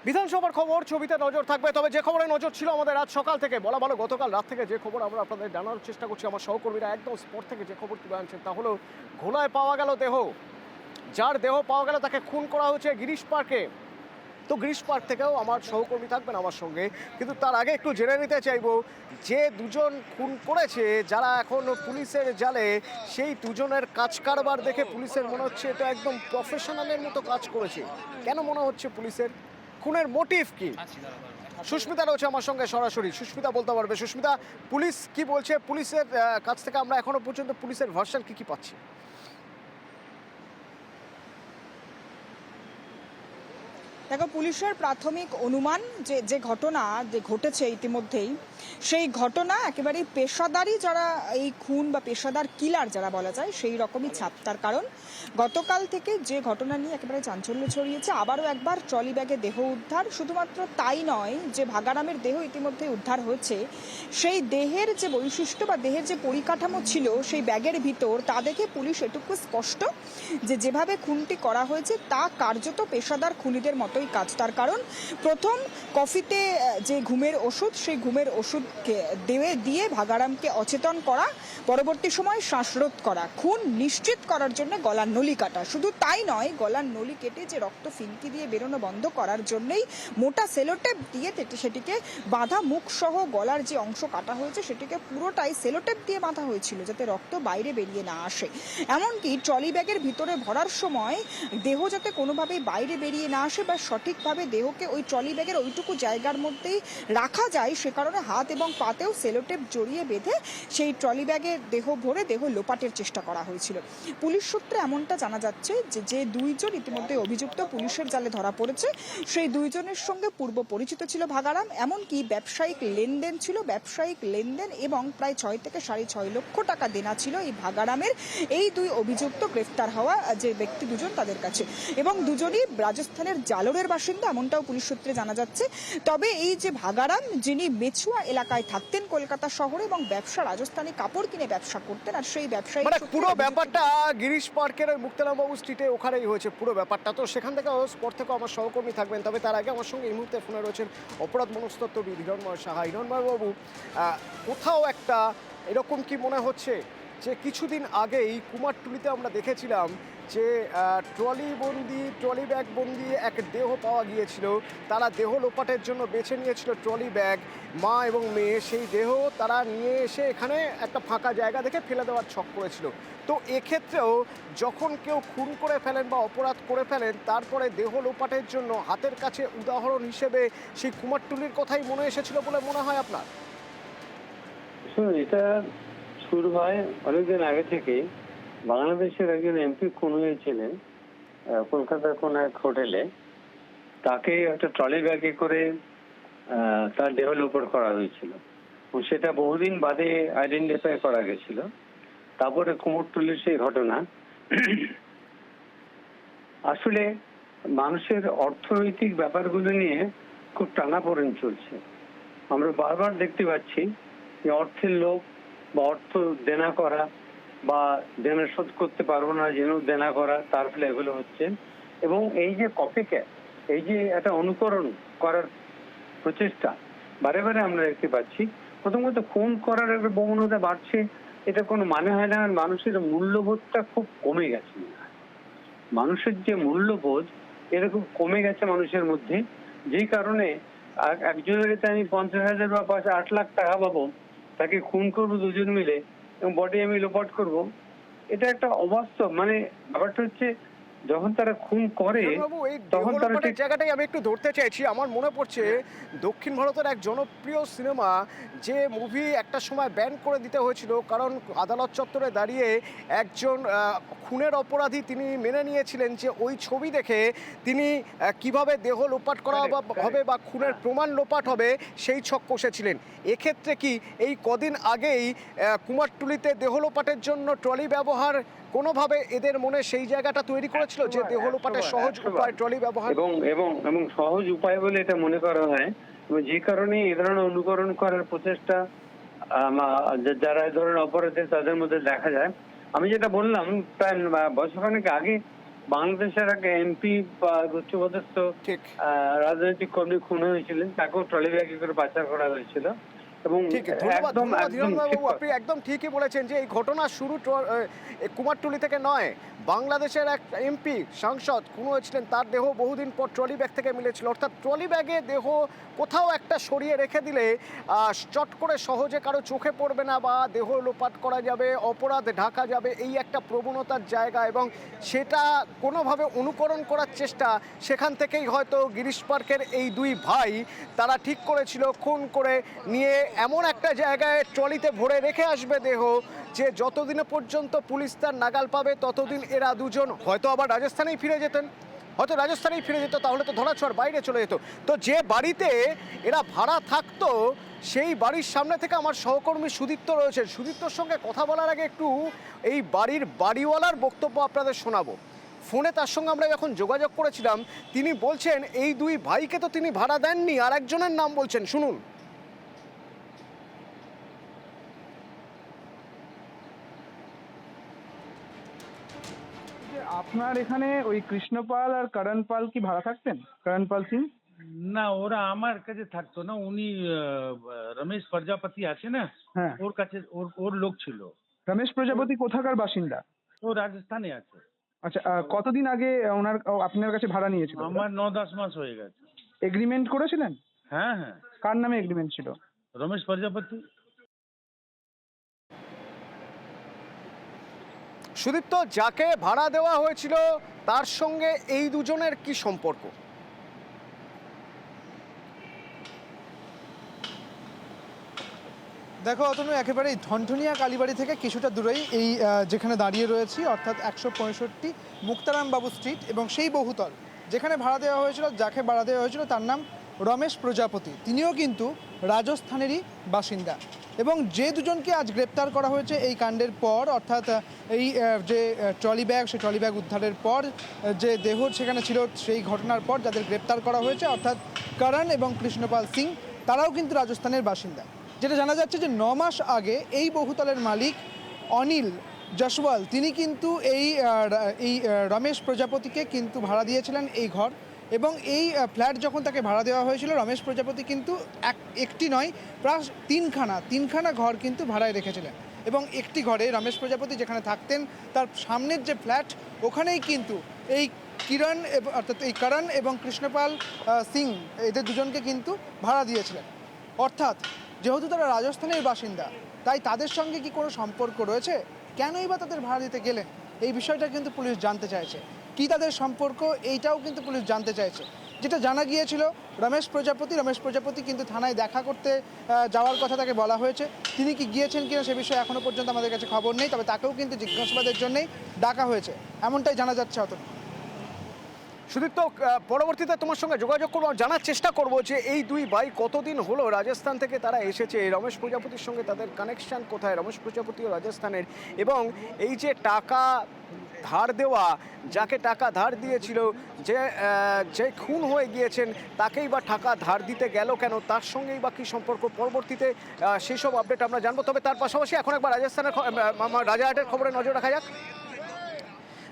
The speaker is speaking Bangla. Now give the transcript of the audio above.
বিধানসভার খবর ছবিতে নজর থাকবে, তবে যে খবরে নজর ছিল আমাদের আজ সকাল থেকে, বলা ভালো গতকাল রাত থেকে যে খবর আমরা আপনাদের জানানোর চেষ্টা করছি, আমার সহকর্মীরা একদম স্পট থেকে যে খবর তুলে আনছেন তা হলো ঘোলায় পাওয়া গেল দেহ। যার দেহ পাওয়া গেল তাকে খুন করা হয়েছে গিরিশ পার্কে। তো গিরিশ পার্ক থেকেও আমার সহকর্মী থাকবেন আমার সঙ্গে, কিন্তু তার আগে একটু জেনে নিতে চাইবো যে দুজন খুন করেছে, যারা এখন পুলিশের জালে, সেই দুজনের কাজ কারবার দেখে পুলিশের মনে হচ্ছে এটা একদম প্রফেশনালের মতো কাজ করেছে। কেন মনে হচ্ছে পুলিশের? খুনের মোটিভ কি? সুস্মিতা রয়েছে আমার সঙ্গে সরাসরি। সুস্মিতা বলতে পারবে। সুস্মিতা, পুলিশ কি বলছে? পুলিশের কাছ থেকে আমরা এখনো পর্যন্ত পুলিশের ভার্সন কি পাচ্ছি? দেখো, পুলিশের প্রাথমিক অনুমান যে ঘটনা ঘটেছে ইতিমধ্যেই, সেই ঘটনা একেবারেই পেশাদারি যারা এই খুন বা পেশাদার কিলার যারা বলা যায় সেই রকমই ছাপ। তার কারণ গতকাল থেকে যে ঘটনা নিয়ে একেবারে চাঞ্চল্য ছড়িয়েছে, আবারও একবার ট্রলি ব্যাগে দেহ উদ্ধার। শুধুমাত্র তাই নয়, যে ভাগারামের দেহ ইতিমধ্যে উদ্ধার হয়েছে, সেই দেহের যে বৈশিষ্ট্য বা দেহের যে পরিকাঠামো ছিল সেই ব্যাগের ভিতর, তা দেখে পুলিশ এটুকু স্পষ্ট যে যেভাবে খুনটি করা হয়েছে তা কার্যত পেশাদার খুনিদের মতোই কাজ। তার কারণ প্রথম কফিতে যে ঘুমের ওষুধ, সেই ঘুমের ওষুধকে দিয়ে ভাগারামকে অচেতন করা, পরবর্তী সময় শ্বাসরোধ করা, খুন নিশ্চিত করার জন্য গলার নলি কাটা। শুধু তাই নয়, গলার নলি কেটে যে রক্ত ফিনকি দিয়ে বেরোনো বন্ধ করার জন্যই মোটা সেলোটেপ দিয়ে সেটিকে বাঁধা, মুখ সহ গলার যে অংশ কাটা হয়েছে সেটিকে পুরোটাই সেলোটেপ দিয়ে বাঁধা হয়েছিল যাতে রক্ত বাইরে বেরিয়ে না আসে। এমনকি ট্রলি ব্যাগের ভিতরে ভরার সময় দেহ যাতে কোনোভাবেই বাইরে বেরিয়ে না আসে বা সঠিকভাবে দেহকে ওই ট্রলি ব্যাগের ওইটুকু জায়গার মধ্যেই রাখা যায়, সে কারণে হাত এবং পাতেও সেলোটেপ জড়িয়ে বেঁধে সেই ট্রলি ব্যাগে দেহ ভরে দেহ লোপাটের চেষ্টা করা হয়েছিল। পুলিশ সূত্রে এমনটা জানা যাচ্ছে যে দুইজন ইতিমধ্যে অভিযুক্ত পুলিশের জালে ধরা পড়েছে, সেই দুইজনের সঙ্গে পূর্ব পরিচিত ছিল ভাগারাম। এমনকি ব্যবসায়িক লেনদেন ছিল, ব্যবসায়িক লেনদেন এবং প্রায় 6 থেকে 6.5 লক্ষ টাকা দেনা ছিল এই ভাগারামের এই দুই অভিযুক্ত গ্রেফতার হওয়া যে ব্যক্তি দুজন তাদের কাছে, এবং দুজনই রাজস্থানের জালোরের বাসিন্দা, এমনটাও পুলিশ সূত্রে জানা যাচ্ছে। তবে এই যে ভাগারাম, যিনি মেচুয়া এলাকায় থাকতেন কলকাতা শহরে এবং ব্যবসা রাজস্থানী কাপড় কিনে ব্যবসা করতেন, আর সেই ব্যবসায়ী পুরো ব্যাপারটা গিরিশ পার্কের ওই মুক্তারামবাবু স্ট্রিটে ওখানেই হয়েছে পুরো ব্যাপারটা। তো সেখান থেকে স্পট থেকে আমার সহকর্মী থাকবেন, তবে তার আগে আমার সঙ্গে এই মুহূর্তে ফোনে রয়েছেন অপরাধ মনস্তত্ত্ববিদ হিরণময় সাহা। হিরণময় বাবু, কোথাও একটা এরকম কি মনে হচ্ছে যে কিছুদিন আগেই কুমারটুলিতে আমরা দেখেছিলাম যে ট্রলি ব্যাগ বন্দি এক দেহ পাওয়া গিয়েছিল, তারা দেহ লোপাটের জন্য বেছে নিয়েছিল ট্রলি ব্যাগ, মা এবং মেয়ে সেই দেহ তারা নিয়ে এসে এখানে একটা ফাঁকা জায়গা দেখে ফেলে দেওয়ার ছক করেছিল। তো এক্ষেত্রেও যখন কেউ খুন করে ফেলেন বা অপরাধ করে ফেলেন, তারপরে দেহ লোপাটের জন্য হাতের কাছে উদাহরণ হিসেবে সেই কুমারটুলির কথাই মনে এসেছিল বলে মনে হয় আপনার? এটা শুরু হয় অনেকদিন আগে থেকে। বাংলাদেশের একজন এমপি খুন হয়েছিলেন কলকাতার কোন এক হোটেলে, তাকে একটা ট্রলি ব্যাগে করে তার দেহ লোপাট করা হয়েছিল, সেটা বহুদিন বাদে আইডেন্টিফাই করা গেছিল। তারপরে কুমোরটুলির সেই ঘটনা। আসলে মানুষের অর্থনৈতিক ব্যাপারগুলো নিয়ে খুব টানাপোড়েন চলছে। আমরা বারবার দেখতে পাচ্ছি যে অর্থের লোভ বা অর্থ দেনা করা বা দেনা শোধ করতে পারবো না জেনেও দেনা করা, তার ফলে এগুলো হচ্ছে। এবং এই যে কপিক্যাট, এই যে একটা অনুকরণ করার প্রচেষ্টা বারে বারে আমরা দেখতে পাচ্ছি। প্রথমত খুন করার একটা প্রবণতা বাড়ছে, এটা কোনো মানে হয় না। মানুষের মূল্যবোধটা খুব কমে গেছে। মানুষের যে মূল্যবোধ এরকম কমে গেছে মানুষের মধ্যে, যেই কারণে একজনের আমি 50,000 বা 8 লাখ টাকা পাবো, তাকে খুন করবো দুজন মিলে এবং বডি আমি লোপাট করবো। এটা একটা অবাস্তব। মানে ব্যাপারটা হচ্ছে যখন তারা খুন করে তখন তারা জায়গাটাই আমি একটু ধরতে চাইছি। আমার মনে পড়ছে দক্ষিণ ভারতের এক জনপ্রিয় সিনেমা, যে মুভি একটা সময় ব্যান করে দিতে হয়েছিল কারণ আদালত চত্বরে দাঁড়িয়ে একজন খুনের অপরাধী তিনি মেনে নিয়েছিলেন যে ওই ছবি দেখে তিনি কিভাবে দেহ লোপাট করা হবে বা খুনের প্রমাণ লোপাট হবে সেই ছক কষেছিলেন। এক্ষেত্রে কি এই কদিন আগেই কুমারটুলিতে দেহ লোপাটের জন্য ট্রলি ব্যবহার কোনোভাবে এদের মনে সেই জায়গাটা তৈরি করেছিল যে দেহ লোপাটের সহজ উপায় ট্রলি ব্যবহার? এবং সহজ উপায় বলে এটা মনে করা হয়, যে কারণে এ ধরনের অনুকরণ করার প্রচেষ্টা যারা এ ধরনের অপরাধের তাদের মধ্যে দেখা যায়। আমি যেটা বললাম, প্রায় বছরখানেক আগে বাংলাদেশের এক এমপি বা উচ্চপদস্থ ঠিক রাজনৈতিক কর্মী খুন হয়েছিলেন, তাকেও ট্রলি ব্যাগে করে পাচার করা হয়েছিল। এবং ঠিক ধন্যবাদ একদম ধন্যবাদ একদম হিরণময় ঠিক বাবু, আপনি একদম ঠিকই বলেছেন যে এই ঘটনা শুরু কুমারটুলি থেকে নয়। বাংলাদেশের এক এমপি সাংসদ খুন হয়েছিলেন, তার দেহ বহুদিন পর ট্রলি ব্যাগ থেকে মিলেছিল। অর্থাৎ ট্রলি ব্যাগে দেহ কোথাও একটা সরিয়ে রেখে দিলে চট করে সহজে কারো চোখে পড়বে না বা দেহ লোপাট করা যাবে, অপরাধ ঢাকা যাবে, এই একটা প্রবণতার জায়গা। এবং সেটা কোনোভাবে অনুকরণ করার চেষ্টা, সেখান থেকেই হয়তো গিরিশ পার্কের এই দুই ভাই তারা ঠিক করেছিল খুন করে নিয়ে এমন একটা জায়গায় ট্রলিতে ভরে রেখে আসবে দেহ, যে যতদিনে পর্যন্ত পুলিশ তার নাগাল পাবে ততদিন এরা দুজন হয়তো আবার রাজস্থানেই ফিরে যেতেন, হয়তো রাজস্থানেই ফিরে যেত, তাহলে তো ধরাছোঁয়ার বাইরে চলে যেত। তো যে বাড়িতে এরা ভাড়া থাকতো সেই বাড়ির সামনে থেকে আমার সহকর্মী সুদীপ্ত রয়েছে। সুদীপ্তর সঙ্গে কথা বলার আগে একটু এই বাড়ির বাড়িওয়ালার বক্তব্য আপনাদের শোনাবো। ফোনে তার সঙ্গে আমরা যখন যোগাযোগ করেছিলাম তিনি বলছেন এই দুই ভাইকে তো তিনি ভাড়া দেননি, আর একজনের নাম বলছেন, শুনুন। আপনার এখানে ওই কৃষ্ণপাল আর করণ পাল কি ভাড়া থাকতেন? করণ পাল সিং? না, ওরা আমার কাছে থাকতো না। উনি রমেশ প্রজাপতি আছে না, হ্যাঁ। ওর কাছে ওর লোক ছিল। রমেশ প্রজাপতি কোথাকার বাসিন্দা? ও রাজস্থানে আছে। আচ্ছা, কতদিন আগে আপনার কাছে ভাড়া নিয়েছিল? আমার 9-10 মাস হয়ে গেছে। এগ্রিমেন্ট করেছিলেন? হ্যাঁ হ্যাঁ, কার নামে এগ্রিমেন্ট ছিল? রমেশ প্রজাপতি। সুদীপ্ত, যাকে ভাড়া দেওয়া হয়েছিল তার সঙ্গে এই দুজনের কি সম্পর্ক? দেখো অতনু, একেবারেই ঢনঢনিয়া কালীবাড়ি থেকে কিছুটা দূরেই এই যেখানে দাঁড়িয়ে রয়েছি, অর্থাৎ 165 মুক্তারাম বাবু স্ট্রিট, এবং সেই বহুতল যেখানে ভাড়া দেওয়া হয়েছিল, যাকে ভাড়া দেওয়া হয়েছিল তার নাম রমেশ প্রজাপতি। তিনিও কিন্তু রাজস্থানেরই বাসিন্দা। এবং যে দুজনকে আজ গ্রেপ্তার করা হয়েছে এই কাণ্ডের পর, অর্থাৎ এই যে ট্রলি ব্যাগ, সেই ট্রলি ব্যাগ উদ্ধারের পর যে দেহ সেখানে ছিল, সেই ঘটনার পর যাদের গ্রেপ্তার করা হয়েছে অর্থাৎ করণ এবং কৃষ্ণপাল সিং, তারাও কিন্তু রাজস্থানের বাসিন্দা। যেটা জানা যাচ্ছে যে 9 মাস আগে এই বহুতলের মালিক অনিল জসওয়াল, তিনি কিন্তু এই রমেশ প্রজাপতিকে কিন্তু ভাড়া দিয়েছিলেন এই ঘর। এবং এই ফ্ল্যাট যখন তাকে ভাড়া দেওয়া হয়েছিল, রমেশ প্রজাপতি কিন্তু একটি নয়, প্রায় তিনখানা ঘর কিন্তু ভাড়ায় রেখেছিলেন। এবং একটি ঘরে রমেশ প্রজাপতি যেখানে থাকতেন, তার সামনের যে ফ্ল্যাট, ওখানেই কিন্তু এই অর্থাৎ এই করণ এবং কৃষ্ণপাল সিং, এদের দুজনকে কিন্তু ভাড়া দিয়েছিলেন। অর্থাৎ যেহেতু তারা রাজস্থানের বাসিন্দা, তাই তাদের সঙ্গে কি কোনো সম্পর্ক রয়েছে? কেনই বা তাদের ভাড়া দিতে গেলেন? এই বিষয়টা কিন্তু পুলিশ জানতে চাইছে। কি তাদের সম্পর্ক, এইটাও কিন্তু পুলিশ জানতে চাইছে। যেটা জানা গিয়েছিল, রমেশ প্রজাপতি কিন্তু থানায় দেখা করতে যাওয়ার কথা তাকে বলা হয়েছে। তিনি কি গিয়েছেন কিনা সে বিষয়ে এখনও পর্যন্ত আমাদের কাছে খবর নেই, তবে তাকেও কিন্তু জিজ্ঞাসাবাদের জন্যই ডাকা হয়েছে, এমনটাই জানা যাচ্ছে। অত সুদীপ্ত, পরবর্তীতে তোমার সঙ্গে যোগাযোগ করবো, জানার চেষ্টা করব যে এই দুই ভাই কতদিন হলো রাজস্থান থেকে তারা এসেছে, রমেশ প্রজাপতির সঙ্গে তাদের কানেকশন কোথায়, রমেশ প্রজাপতিও রাজস্থানের, এবং এই যে টাকা ধার দেওয়া, যাকে টাকা ধার দিয়েছিল, যে খুন হয়ে গিয়েছেন তাকেই বা টাকা ধার দিতে গেল কেন, তার সঙ্গেই বা কী সম্পর্ক, পরবর্তীতে সেই সব আপডেট আমরা জানবো। তবে তার পাশাপাশি এখন একবার রাজস্থানের রাজারহাটের খবরে নজর রাখা যাক।